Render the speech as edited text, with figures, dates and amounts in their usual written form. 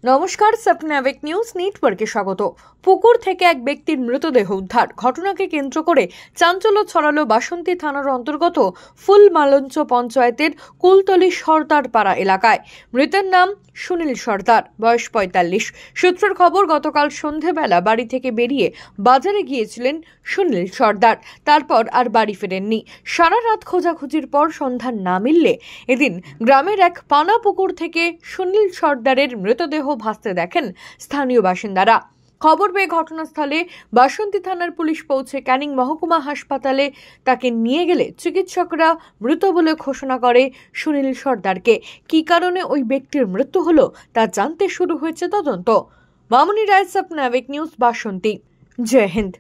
নমস্কার, স্বপ্নাবেক নিউজ নেটওয়ার্কে স্বাগত। পুকুর থেকে এক ব্যক্তির মৃতদেহ উদ্ধার। ঘটনাকে কেন্দ্র করে চাঞ্চল্য ছড়ালো বাসন্তী থানার অন্তর্গত ফুলমালঞ্চ পঞ্চায়েতের কুলতলি সর্দারপাড়া এলাকায়। মৃতের নাম সুনীল সর্দার, বয়স ৪৫। সূত্রের খবর, গতকাল সন্ধেবেলা বাড়ি থেকে বেরিয়ে বাজারে গিয়েছিলেন সুনীল সর্দার। তারপর আর বাড়ি ফেরেননি। সারা রাত খোঁজাখুঁজির পর সন্ধান না মিললে এদিন গ্রামের এক পানা পুকুর থেকে সুনীল সর্দারের মৃতদেহ ভাসতে দেখেন স্থানীয় বাসিন্দারা। খবর পেয়ে ঘটনাস্থলে বাসন্তী থানার পুলিশ পৌঁছে ক্যানিং মহকুমা হাসপাতালে তাকে নিয়ে গেলে চিকিৎসকরা মৃত বলে ঘোষণা করে সুনীল সর্দারকে। কী কারণে ওই ব্যক্তির মৃত্যু হলো তা জানতে শুরু হয়েছে তদন্ত। মামনি রায়, স্বপ্নাবেক নিউজ, বাসন্তী। জয় হিন্দ।